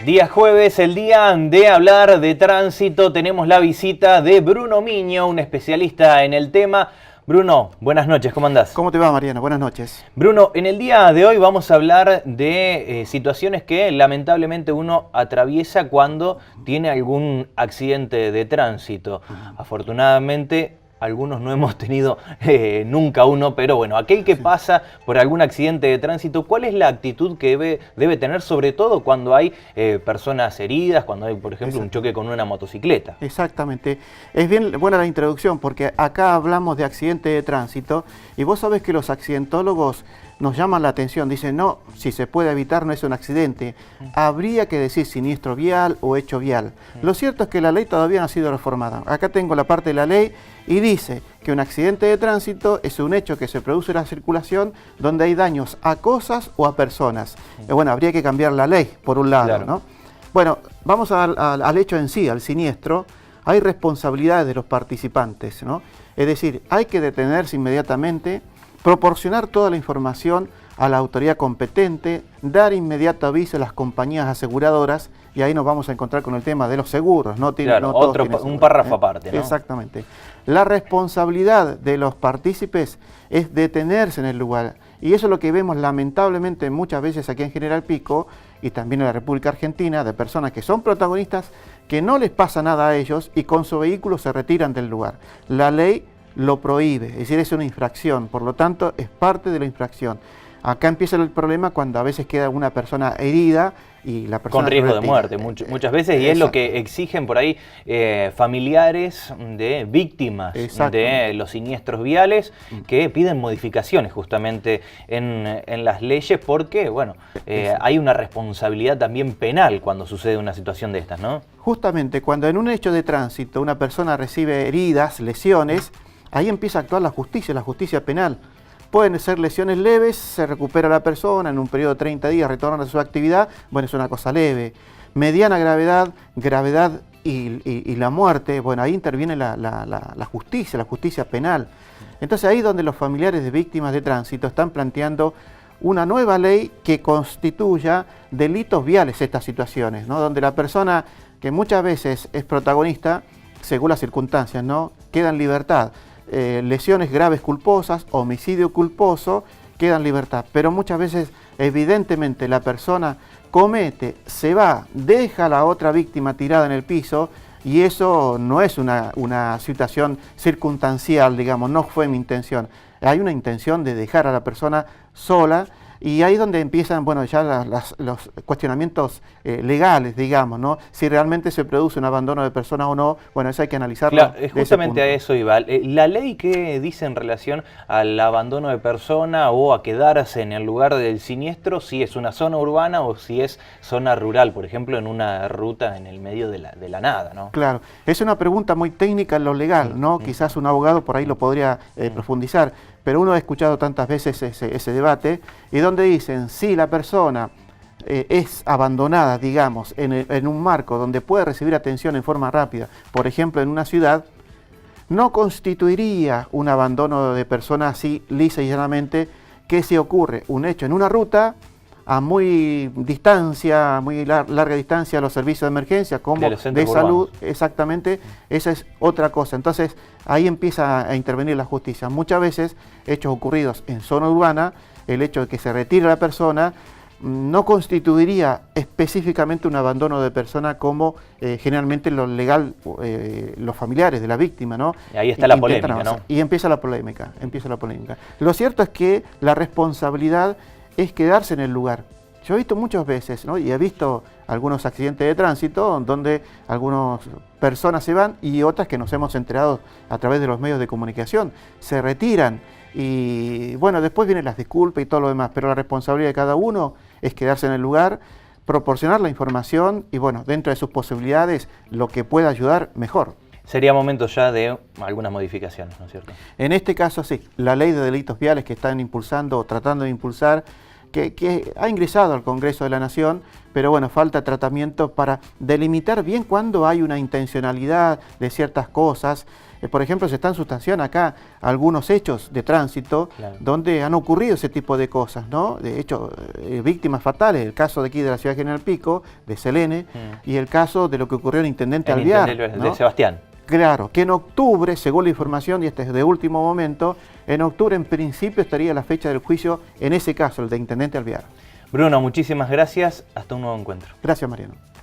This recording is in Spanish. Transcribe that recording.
Día jueves, el día de hablar de tránsito, tenemos la visita de Bruno Miño, un especialista en el tema. Bruno, buenas noches, ¿cómo andás? ¿Cómo te va, Mariano? Buenas noches. Bruno, en el día de hoy vamos a hablar de situaciones que lamentablemente uno atraviesa cuando tiene algún accidente de tránsito. Afortunadamente, algunos no hemos tenido nunca uno, pero bueno, aquel que pasa por algún accidente de tránsito, ¿cuál es la actitud que debe tener, sobre todo cuando hay personas heridas, cuando hay, por ejemplo, un choque con una motocicleta? Exactamente. Es bien buena la introducción porque acá hablamos de accidente de tránsito y vos sabés que los accidentólogos nos llaman la atención, dicen, no, si se puede evitar no es un accidente, habría que decir siniestro vial o hecho vial. Lo cierto es que la ley todavía no ha sido reformada. Acá tengo la parte de la ley y dice que un accidente de tránsito es un hecho que se produce en la circulación donde hay daños a cosas o a personas. Bueno, habría que cambiar la ley, por un lado, Claro. ¿no? Bueno, vamos al hecho en sí, al siniestro. Hay responsabilidades de los participantes, ¿no? Es decir, hay que detenerse inmediatamente, proporcionar toda la información a la autoridad competente, dar inmediato aviso a las compañías aseguradoras, y ahí nos vamos a encontrar con el tema de los seguros. Claro, un párrafo aparte, ¿no? Exactamente. La responsabilidad de los partícipes es detenerse en el lugar, y eso es lo que vemos lamentablemente muchas veces aquí en General Pico, y también en la República Argentina, de personas que son protagonistas, que no les pasa nada a ellos, y con su vehículo se retiran del lugar. La ley lo prohíbe, es decir, es una infracción, por lo tanto es parte de la infracción. Acá empieza el problema cuando a veces queda una persona herida y la persona... Con riesgo de muerte muchas veces, y es lo que exigen por ahí familiares de víctimas de los siniestros viales que piden modificaciones justamente en las leyes porque, bueno, hay una responsabilidad también penal cuando sucede una situación de estas, ¿no? Justamente, cuando en un hecho de tránsito una persona recibe heridas, lesiones, ahí empieza a actuar la justicia penal. Pueden ser lesiones leves, se recupera la persona, en un periodo de 30 días retorna a su actividad, bueno, es una cosa leve. Mediana gravedad, gravedad y la muerte, bueno, ahí interviene la justicia penal. Entonces ahí es donde los familiares de víctimas de tránsito están planteando una nueva ley que constituya delitos viales estas situaciones, ¿no? Donde la persona que muchas veces es protagonista, según las circunstancias, ¿no? Queda en libertad. Lesiones graves culposas, homicidio culposo, queda en libertad. Pero muchas veces, evidentemente, la persona comete, se va, deja a la otra víctima tirada en el piso, y eso no es una situación circunstancial, digamos, no fue mi intención. Hay una intención de dejar a la persona sola, y ahí es donde empiezan, bueno, ya los cuestionamientos legales, digamos, ¿no? Si realmente se produce un abandono de persona o no, bueno, eso hay que analizarlo. Claro, justamente a eso iba. ¿La ley qué dice en relación al abandono de persona o a quedarse en el lugar del siniestro, si es una zona urbana o si es zona rural, por ejemplo, en una ruta en el medio de la nada, ¿no? Claro, es una pregunta muy técnica en lo legal, ¿no? Quizás un abogado por ahí lo podría profundizar, pero uno ha escuchado tantas veces ese debate, y donde dicen, si la persona es abandonada, digamos, en un marco donde puede recibir atención en forma rápida, por ejemplo en una ciudad, no constituiría un abandono de persona así lisa y llanamente, que si ocurre un hecho en una ruta, a muy larga distancia, los servicios de emergencia, como de salud, exactamente, esa es otra cosa. Entonces, ahí empieza a intervenir la justicia. Muchas veces, hechos ocurridos en zona urbana, el hecho de que se retire la persona, no constituiría específicamente un abandono de persona como generalmente lo legal, los familiares de la víctima, ¿no? Y ahí está la polémica, ¿no? Y empieza la polémica. Lo cierto es que la responsabilidad es quedarse en el lugar. Yo he visto muchas veces, ¿no? Y he visto algunos accidentes de tránsito donde algunas personas se van y otras que nos hemos enterado a través de los medios de comunicación, se retiran y bueno, después vienen las disculpas y todo lo demás, pero la responsabilidad de cada uno es quedarse en el lugar, proporcionar la información y bueno, dentro de sus posibilidades, lo que pueda ayudar, mejor. Sería momento ya de algunas modificaciones, ¿no es cierto? En este caso sí, la ley de delitos viales que están impulsando o tratando de impulsar, que ha ingresado al Congreso de la Nación, pero bueno, falta tratamiento para delimitar bien cuándo hay una intencionalidad de ciertas cosas. Por ejemplo, se están sustanciando acá algunos hechos de tránsito donde han ocurrido ese tipo de cosas, ¿no? De hecho, víctimas fatales, el caso de aquí de la ciudad de General Pico, de Selene, y el caso de lo que ocurrió en Intendente Alvear, ¿no? De Sebastián. Claro, que en octubre, según la información, y este es de último momento, en octubre en principio estaría la fecha del juicio en ese caso, el de Intendente Alvear. Bruno, muchísimas gracias. Hasta un nuevo encuentro. Gracias, Mariano.